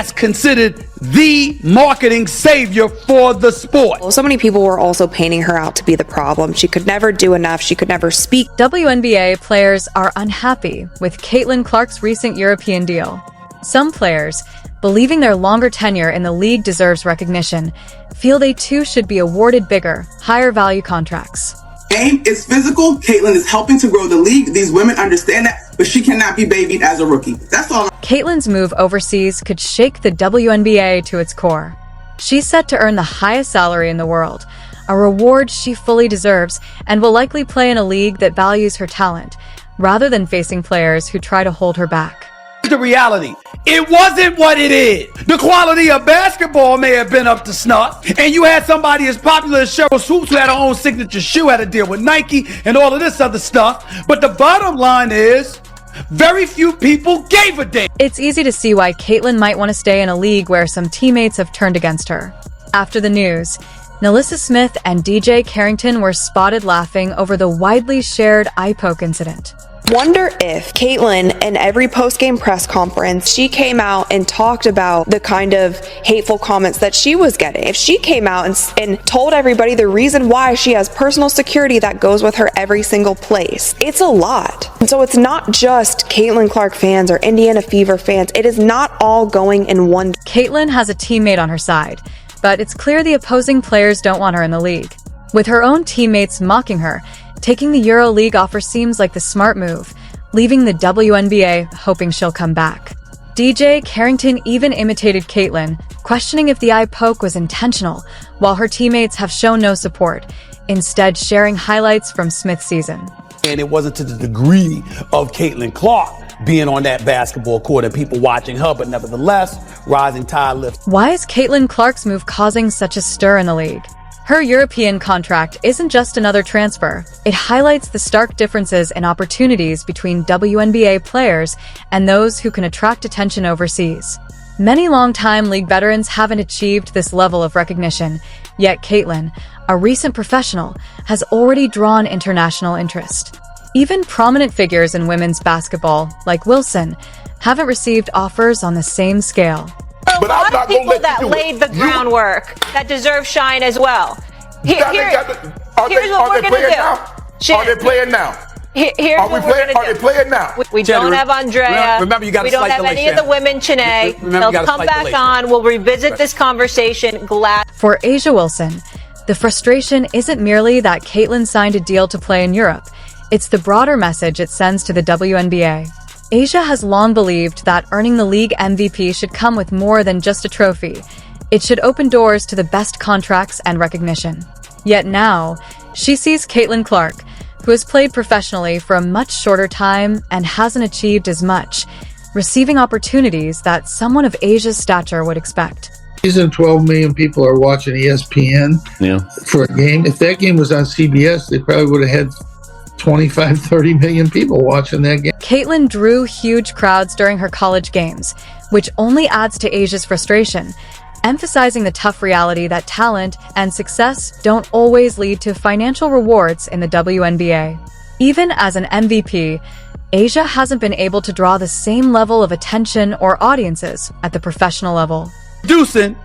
that's considered the marketing savior for the sport. So many people were also painting her out to be the problem. She could never do enough. She could never speak. WNBA players are unhappy with Caitlin Clark's recent European deal. Some players, believing their longer tenure in the league deserves recognition, feel they too should be awarded bigger, higher value contracts. Game is physical. Caitlin is helping to grow the league. These women understand that, but she cannot be babied as a rookie. That's all. Caitlin's move overseas could shake the WNBA to its core. She's set to earn the highest salary in the world, a reward she fully deserves, and will likely play in a league that values her talent, rather than facing players who try to hold her back. The reality, it wasn't what it is. The quality of basketball may have been up to snuff, and you had somebody as popular as Cheryl Swoops who had her own signature shoe, had to deal with Nike and all of this other stuff. But the bottom line is, very few people gave a damn. It's easy to see why Caitlin might want to stay in a league where some teammates have turned against her. After the news, Nalissa Smith and DJ Carrington were spotted laughing over the widely shared eye poke incident. Wonder if Caitlin, in every post-game press conference, she came out and talked about the kind of hateful comments that she was getting. If she came out and told everybody the reason why she has personal security that goes with her every single place, it's a lot. And so it's not just Caitlin Clark fans or Indiana Fever fans. It is not all going in one. Caitlin has a teammate on her side, but it's clear the opposing players don't want her in the league. With her own teammates mocking her, taking the EuroLeague offer seems like the smart move, leaving the WNBA hoping she'll come back. DJ Carrington even imitated Caitlin, questioning if the eye poke was intentional, while her teammates have shown no support, instead sharing highlights from Smith's season. And it wasn't to the degree of Caitlin Clark being on that basketball court and people watching her, but nevertheless, rising tide lifts. Why is Caitlin Clark's move causing such a stir in the league? Her European contract isn't just another transfer. It highlights the stark differences in opportunities between WNBA players and those who can attract attention overseas. Many longtime league veterans haven't achieved this level of recognition, yet Caitlin, a recent professional, has already drawn international interest. Even prominent figures in women's basketball, like Wilson, haven't received offers on the same scale. But a lot of people that laid the groundwork that deserve shine as well. Here's what we're going to do. Are they playing now? Here's what we're going to do. Are they playing now? We don't have Andrea. Remember, you got we don't have any of the women, Chanae. They'll come back on. We'll revisit this conversation. For A'ja Wilson, the frustration isn't merely that Caitlin signed a deal to play in Europe. It's the broader message it sends to the WNBA. A'ja has long believed that earning the league MVP should come with more than just a trophy. It should open doors to the best contracts and recognition. Yet now, she sees Caitlin Clark, who has played professionally for a much shorter time and hasn't achieved as much, receiving opportunities that someone of A'ja's stature would expect. 12 million people are watching ESPN for a game. If that game was on CBS, they probably would have had 25, 30 million people watching that game. Caitlin drew huge crowds during her college games, which only adds to A'ja's frustration, emphasizing the tough reality that talent and success don't always lead to financial rewards in the WNBA. Even as an MVP, A'ja hasn't been able to draw the same level of attention or audiences at the professional level. Producing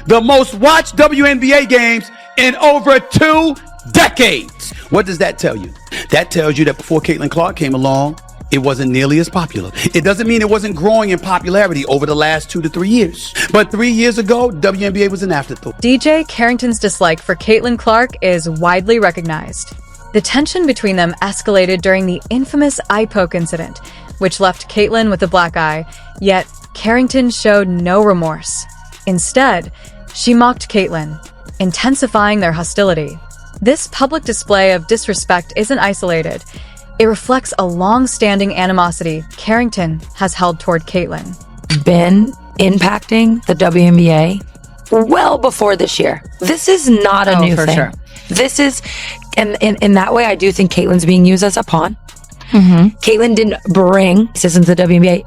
the most watched WNBA games in over 2 decades. What does that tell you? That tells you that before Caitlin Clark came along, it wasn't nearly as popular. It doesn't mean it wasn't growing in popularity over the last 2 to 3 years. But 3 years ago, WNBA was an afterthought. DJ Carrington's dislike for Caitlin Clark is widely recognized. The tension between them escalated during the infamous eye poke incident, which left Caitlin with a black eye, yet Carrington showed no remorse. Instead, she mocked Caitlin, intensifying their hostility. This public display of disrespect isn't isolated. It reflects a long-standing animosity Carrington has held toward Caitlin. Been impacting the WNBA well before this year. This is not a new thing. Sure. This is, and in that way, I do think Caitlin's being used as a pawn. Caitlin didn't bring citizens to the WNBA.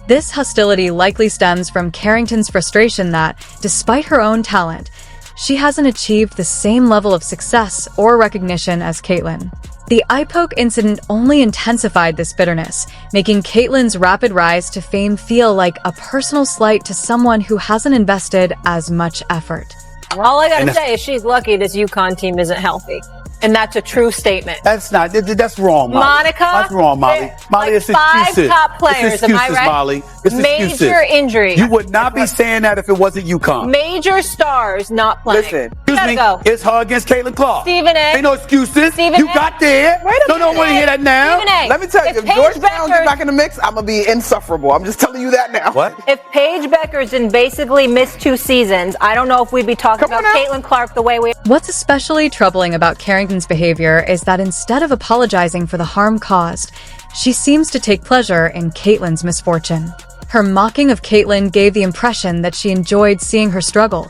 This hostility likely stems from Carrington's frustration that, despite her own talent, she hasn't achieved the same level of success or recognition as Caitlin. The eye poke incident only intensified this bitterness, making Caitlyn's rapid rise to fame feel like a personal slight to someone who hasn't invested as much effort. All I gotta say is she's lucky this UConn team isn't healthy. And that's a true statement. That's wrong, Molly. Monica? That's wrong, Molly. Molly, like it's excuses. 5 top players, it's excuses, am I right? Molly. It's excuses. Major injuries. You would not be saying that if it wasn't UConn. Major stars not playing. Listen. Excuse me, go. it's her against Caitlin Clark. Stephen A. Ain't no excuses. Stephen You A. got there. Wait a No, don't want to hear that now. Stephen A. Let me tell you, if Paige Georgetown Becker- get back in the mix, I'm going to be insufferable. I'm just telling you that now. What? If Paige Beckerson basically missed 2 seasons, I don't know if we'd be talking Come about on now. Caitlin Clark the way we. What's especially troubling about Carrington's behavior is that instead of apologizing for the harm caused, she seems to take pleasure in Caitlyn's misfortune. Her mocking of Caitlyn gave the impression that she enjoyed seeing her struggle,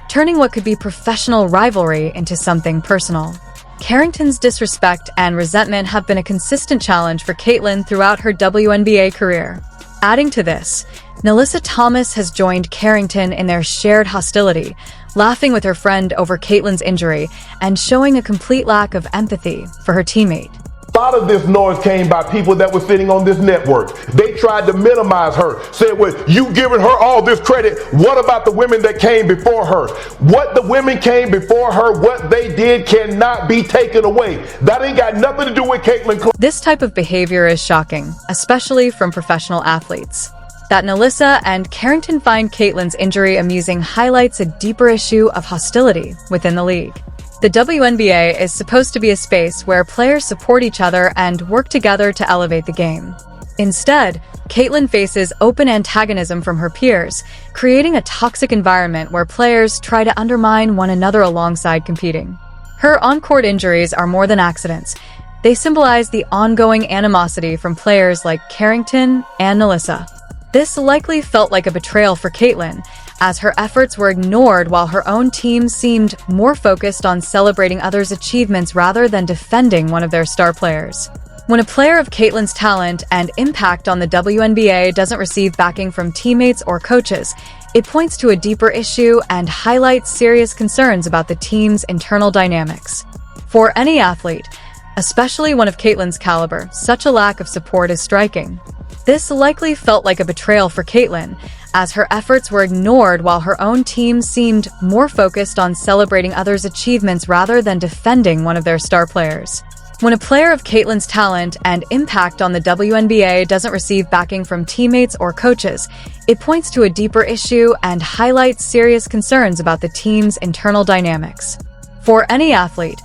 turning what could be professional rivalry into something personal. Carrington's disrespect and resentment have been a consistent challenge for Caitlyn throughout her WNBA career. Adding to this, Nalissa Thomas has joined Carrington in their shared hostility, laughing with her friend over Caitlyn's injury and showing a complete lack of empathy for her teammate. A lot of this noise came by people that were sitting on this network. They tried to minimize her, said, well, you giving her all this credit. What about the women that came before her? What the women came before her, what they did cannot be taken away. That ain't got nothing to do with Caitlin Clark. This type of behavior is shocking, especially from professional athletes. That Nalissa and Carrington find Caitlyn's injury amusing highlights a deeper issue of hostility within the league. The WNBA is supposed to be a space where players support each other and work together to elevate the game. Instead, Caitlyn faces open antagonism from her peers, creating a toxic environment where players try to undermine one another alongside competing. Her on-court injuries are more than accidents. They symbolize the ongoing animosity from players like Carrington and Nalissa. This likely felt like a betrayal for Caitlyn, as her efforts were ignored while her own team seemed more focused on celebrating others' achievements rather than defending one of their star players. When a player of Caitlyn's talent and impact on the WNBA doesn't receive backing from teammates or coaches, it points to a deeper issue and highlights serious concerns about the team's internal dynamics. For any athlete, especially one of Caitlyn's caliber, such a lack of support is striking. This likely felt like a betrayal for Caitlyn, as her efforts were ignored while her own team seemed more focused on celebrating others' achievements rather than defending one of their star players. When a player of Caitlyn's talent and impact on the WNBA doesn't receive backing from teammates or coaches, it points to a deeper issue and highlights serious concerns about the team's internal dynamics. For any athlete,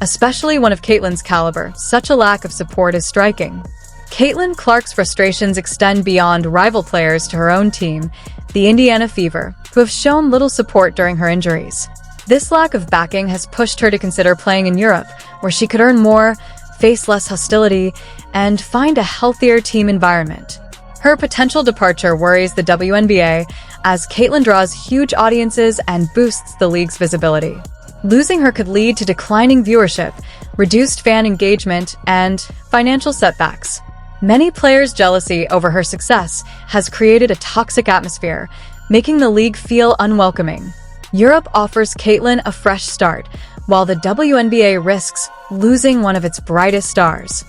especially one of Caitlyn's caliber, such a lack of support is striking. Caitlin Clark's frustrations extend beyond rival players to her own team, the Indiana Fever, who have shown little support during her injuries. This lack of backing has pushed her to consider playing in Europe, where she could earn more, face less hostility, and find a healthier team environment. Her potential departure worries the WNBA, as Caitlyn draws huge audiences and boosts the league's visibility. Losing her could lead to declining viewership, reduced fan engagement, and financial setbacks. Many players' jealousy over her success has created a toxic atmosphere, making the league feel unwelcoming. Europe offers Caitlyn a fresh start, while the WNBA risks losing one of its brightest stars.